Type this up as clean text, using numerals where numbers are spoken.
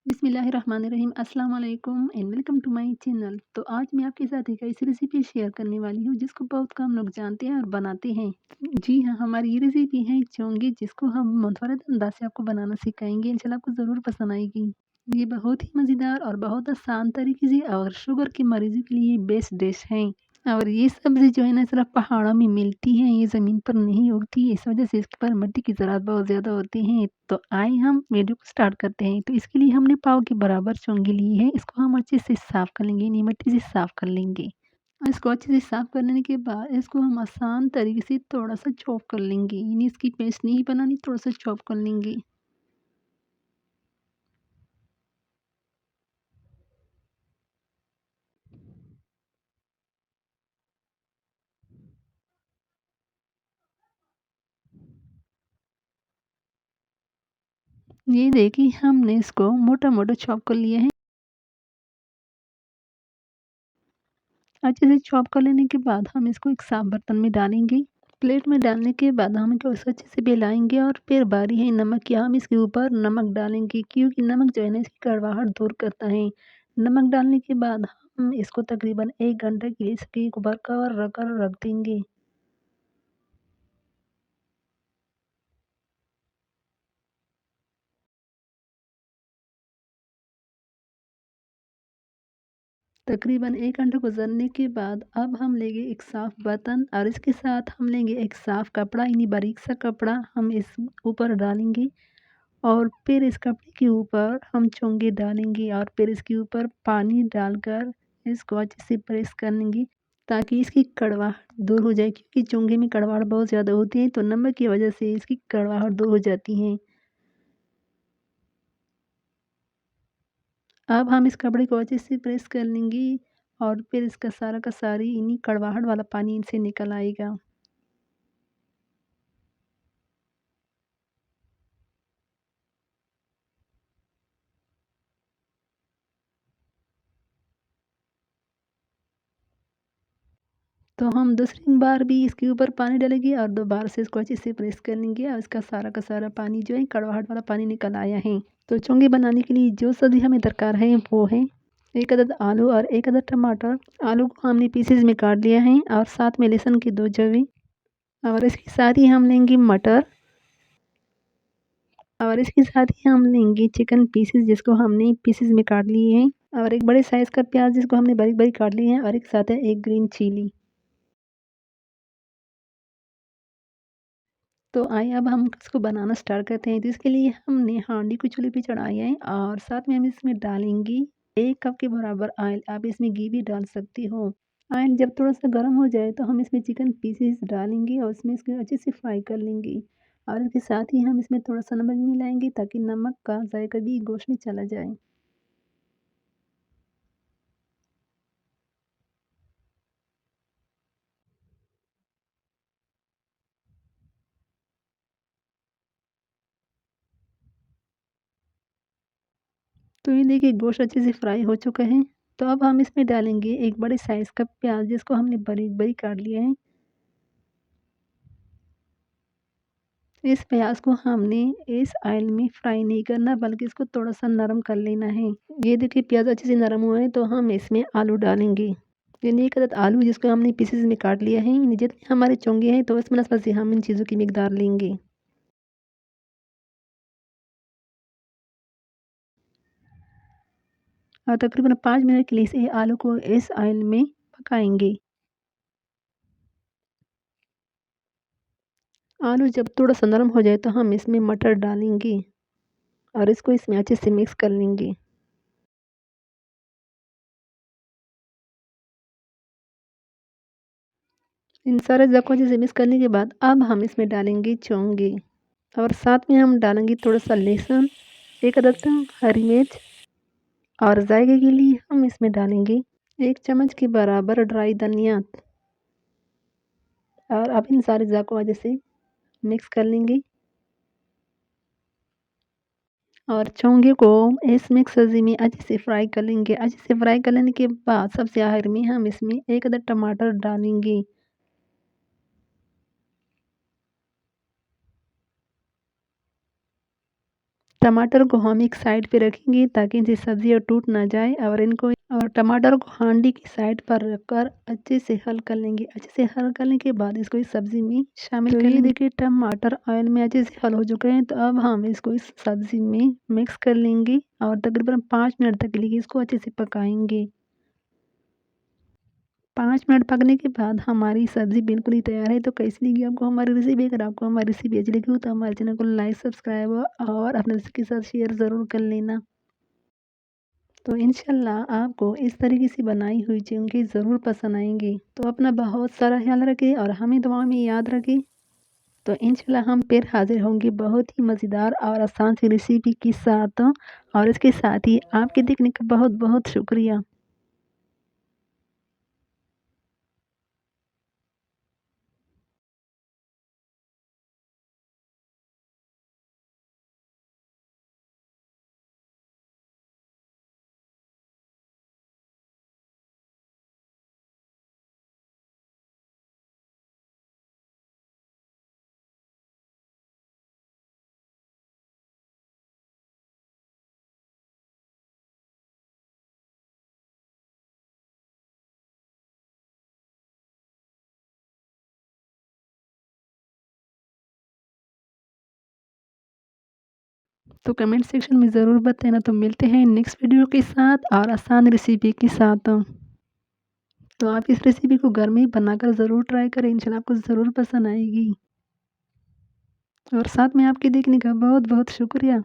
बिस्मिल्लाहिर्रहमानिर्रहीम अस्सलाम वालेकुम and welcome to my channel. तो आज मैं आपके साथ एक ऐसी रेसिपी शेयर करने वाली हूँ जिसको बहुत कम लोग जानते हैं और बनाते हैं। जी हाँ, हमारी ये रेसिपी है चोंगी, जिसको हम मुनफरद अंदाज से आपको बनाना सिखाएंगे। इंशाल्लाह आपको ज़रूर पसंद आएगी। ये बहुत ही मज़ेदार और बहुत आसान तरीके से और शुगर की मरीज़ों के लिए बेस्ट डिश है। और ये सब्ज़ी जो है ना, सिर्फ़ पहाड़ों में मिलती है, ये ज़मीन पर नहीं उगती। इस वज़ह से इसके पर मिट्टी की ज़रूरत बहुत ज़्यादा होती है। तो आइए हम वीडियो को स्टार्ट करते हैं। तो इसके लिए हमने पाव के बराबर चोंगी ली है। इसको हम अच्छे से साफ़ कर लेंगे, यानी मिट्टी से साफ़ कर लेंगे। और इसको अच्छे से साफ़ कर लेने के बाद इसको हम आसान तरीके से थोड़ा-सा चॉप कर लेंगे, यानी इसकी पेस्ट नहीं बनानी, थोड़ा-सा चॉप कर लेंगे। ये देखिए, हमने इसको मोटा-मोटा चॉप कर लिया है। अच्छे से चॉप कर लेने के बाद हम इसको एक साफ बर्तन में डालेंगे। प्लेट में डालने के बाद हम इसको अच्छे से मिलाएँगे और फिर बारी है नमक की। हम इसके ऊपर नमक डालेंगे, क्योंकि नमक जो है ना, इसकी कड़वाहट दूर करता है। नमक डालने के बाद हम इसको तकरीबन 1 घंटे के लिए इसके ऊपर कवर रखकर रख देंगे। तकरीबन 1 घंटा गुज़रने के बाद अब हम लेंगे एक साफ़ बर्तन और इसके साथ हम लेंगे एक साफ़ कपड़ा, यानी बारीक सा कपड़ा हम इस ऊपर डालेंगे। और फिर इस कपड़े के ऊपर हम चोंगे डालेंगे और फिर इसके ऊपर पानी डालकर इसको अच्छे से प्रेस कर लेंगे, ताकि इसकी कड़वाहट दूर हो जाए, क्योंकि चोंगे में कड़वाहट बहुत ज़्यादा होती है, तो नमक की वजह से इसकी कड़वाहट दूर हो जाती है। अब हम इस कपड़े को अच्छे से प्रेस कर लेंगे और फिर इसका सारा का सारी इन्हीं कड़वाहट वाला पानी इनसे निकल आएगा। तो हम दूसरी बार भी इसके ऊपर पानी डालेंगे और दोबारा से इसको अच्छे से प्रेस कर लेंगे और इसका सारा का सारा पानी जो है, कड़वाहट वाला पानी निकल आया है। तो चोंगे बनाने के लिए जो सब्ज़ी हमें दरकार है वो है 1 अदद आलू और 1 अदद टमाटर। आलू को हमने पीसेज़ में काट लिया है और साथ में लहसुन की 2 जवें और इसके साथ ही हम लेंगे मटर और इसके साथ ही हम लेंगे चिकन पीसेज़, जिसको हमने पीसेज़ में काट लिए हैं और एक बड़े साइज़ का प्याज़, जिसको हमने बारीक-बारीक काट लिए हैं और एक साथ है 1 ग्रीन चिली। तो आइए अब हम इसको बनाना स्टार्ट करते हैं। तो इसके लिए हमने हांडी को चूल्हे पे चढ़ाया है और साथ में हम इसमें डालेंगे 1 कप के बराबर ऑयल। आप इसमें घी भी डाल सकती हो। ऑयल जब थोड़ा-सा गर्म हो जाए तो हम इसमें चिकन पीसेस डालेंगे और इसमें इसको अच्छे से फ्राई कर लेंगे। और इसके साथ ही हम इसमें थोड़ा-सा नमक मिलाएँगे, ताकि नमक का जायका भी गोश्त में चला जाए। तो ये देखिए, गोश्त अच्छे से फ्राई हो चुका है। तो अब हम इसमें डालेंगे एक बड़े साइज़ का प्याज़, जिसको हमने बारीक-बारीक काट लिया है। इस प्याज़ को हमने इस ऑयल में फ्राई नहीं करना, बल्कि इसको थोड़ा-सा नरम कर लेना है। ये देखिए, प्याज़ अच्छे से नरम हुआ है, तो हम इसमें आलू डालेंगे। यानी 1 अदद आलू, जिसको हमने पीसेज़ में काट लिया है। यानी जितने हमारे चोंगे हैं, तो इस मुनासिबत से हम इन चीज़ों की मिकदार लेंगे। और तकरीबन 5 मिनट के लिए इस आलू को इस ऑयल में पकाएँगे। आलू जब थोड़ा-सा नरम हो जाए, तो हम इसमें मटर डालेंगे और इसको इसमें अच्छे से मिक्स कर लेंगे। इन सारे अज़ा को अच्छे से मिक्स करने के बाद अब हम इसमें डालेंगे चोंगे और साथ में हम डालेंगे थोड़ा-सा लहसुन, 1 अदद हरी मिर्च और जायके के लिए हम इसमें डालेंगे 1 चम्मच के बराबर ड्राई धनिया। और अब इन सारे अज़ा को अच्छे से मिक्स कर लेंगे और चोंगे को इस मिक्स सब्ज़ी में अच्छे से फ्राई कर लेंगे। अच्छे से फ्राई कर लेने के बाद सबसे आखिर में हम इसमें 1 अदद टमाटर डालेंगे। टमाटर को हम एक साइड पे रखेंगे ताकि इनसे सब्जियाँ टूट ना जाए और टमाटर को हांडी की साइड पर रखकर अच्छे से हल कर लेंगे। अच्छे से हल करने के बाद इसको इस सब्जी में शामिल कर लेंगे। देखिए टमाटर ऑयल में अच्छे से हल हो चुके हैं, तो अब हम इसको इस सब्जी में मिक्स कर लेंगे और तकरीबन 5 मिनट तक के लिए इसको अच्छे से पकाएंगे। 5 मिनट पकने के बाद हमारी सब्ज़ी बिल्कुल ही तैयार है। तो कैसी लगी आपको हमारी रेसिपी? अगर आपको हमारी रेसिपी अच्छी लगी हो तो हमारे चैनल को लाइक, सब्सक्राइब और अपने दोस्तों के साथ शेयर ज़रूर कर लेना। तो इंशाल्लाह आपको इस तरीके से बनाई हुई चिंगी ज़रूर पसंद आएंगी। तो अपना बहुत सारा ख्याल रखें और हमें दुआ में याद रखें। तो इंशाल्लाह हम फिर हाजिर होंगे बहुत ही मज़ेदार और आसान सी रेसिपी के साथ। और इसके साथ ही आपके देखने का बहुत बहुत शुक्रिया। तो कमेंट सेक्शन में ज़रूर बताना। तो मिलते हैं नेक्स्ट वीडियो के साथ और आसान रेसिपी के साथ। तो आप इस रेसिपी को घर में ही बनाकर ज़रूर ट्राई करें, इंशाल्लाह आपको ज़रूर पसंद आएगी। और साथ में आपके देखने का बहुत बहुत शुक्रिया।